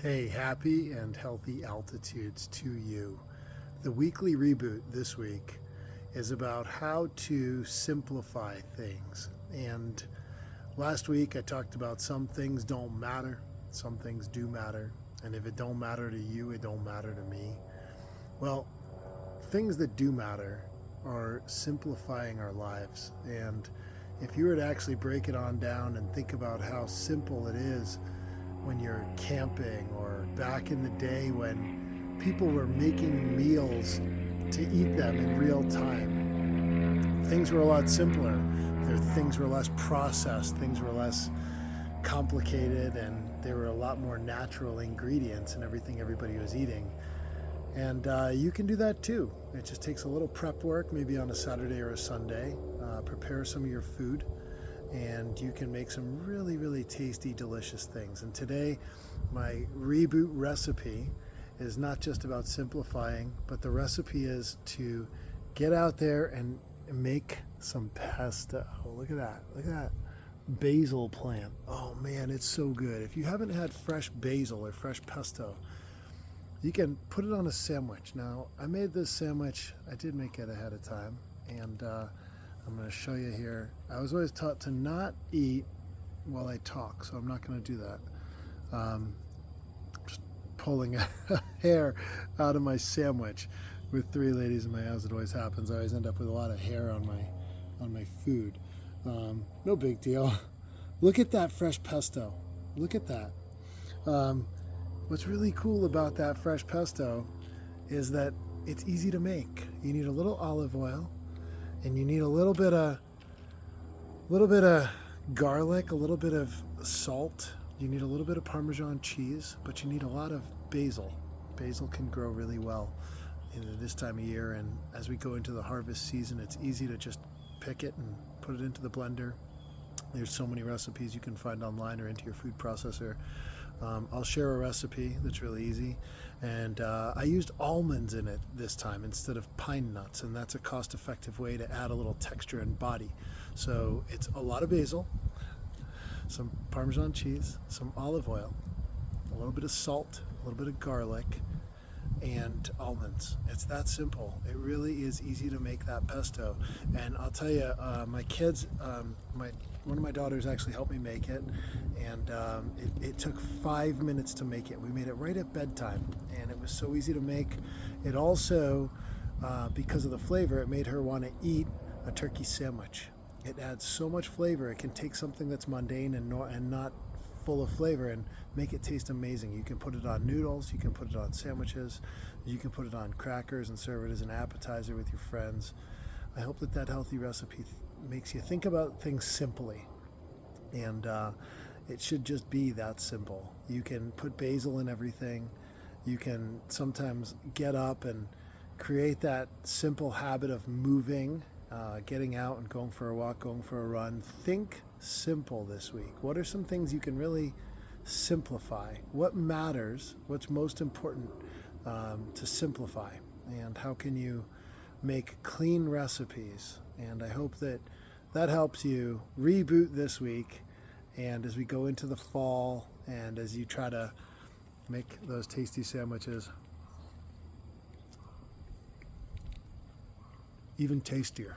Hey, happy and healthy altitudes to you. The weekly reboot this week is about how to simplify things. And last week I talked about some things don't matter, some things do matter. And if it don't matter to you, it don't matter to me. Well, things that do matter are simplifying our lives. And if you were to actually break it on down and think about how simple it is when you're camping or back in the day when people were making meals to eat them in real time. Things were a lot simpler. Things were less processed, things were less complicated, and there were a lot more natural ingredients in everything everybody was eating. And you can do that too. It just takes a little prep work, maybe on a Saturday or a Sunday. Prepare some of your food, and you can make some really, really tasty, delicious things. And today, my reboot recipe is not just about simplifying, but the recipe is to get out there and make some pesto. Oh, look at that. Look at that basil plant. Oh man, it's so good. If you haven't had fresh basil or fresh pesto, you can put it on a sandwich. Now, I made this sandwich. I did make it ahead of time, and I'm going to show you here. I was always taught to not eat while I talk, so I'm not going to do that. Just pulling a hair out of my sandwich with three ladies in my house. It always happens. I always end up with a lot of hair on my food. No big deal. Look at that fresh pesto. Look at that. What's really cool about that fresh pesto is that it's easy to make. You need a little olive oil, and you need a little bit of garlic, a little bit of salt. You need a little bit of Parmesan cheese, but you need a lot of basil. Basil can grow really well this time of year, and as we go into the harvest season, it's easy to just pick it and put it into the blender. There's so many recipes you can find online or into your food processor. I'll share a recipe that's really easy, and I used almonds in it this time instead of pine nuts, and that's a cost-effective way to add a little texture and body. So it's a lot of basil, some Parmesan cheese, some olive oil, a little bit of salt, a little bit of garlic, and almonds. It's that simple. It really is easy to make that pesto. And I'll tell you, my kids, one of my daughters actually helped me make it, and it took 5 minutes to make it. We made it right at bedtime, and it was so easy to make. It also, because of the flavor, it made her want to eat a turkey sandwich. It adds so much flavor. It can take something that's mundane and not full of flavor and make it taste amazing. You can put it on noodles, you can put it on sandwiches, you can put it on crackers and serve it as an appetizer with your friends. I hope that healthy recipe makes you think about things simply, and it should just be that simple. You can put basil in everything. You can sometimes get up and create that simple habit of moving, getting out and going for a walk, going for a run. Think simple this week. What are some things you can really simplify? What matters? What's most important to simplify? And how can you make clean recipes? And I hope that helps you reboot this week, and as we go into the fall, and as you try to make those tasty sandwiches even tastier.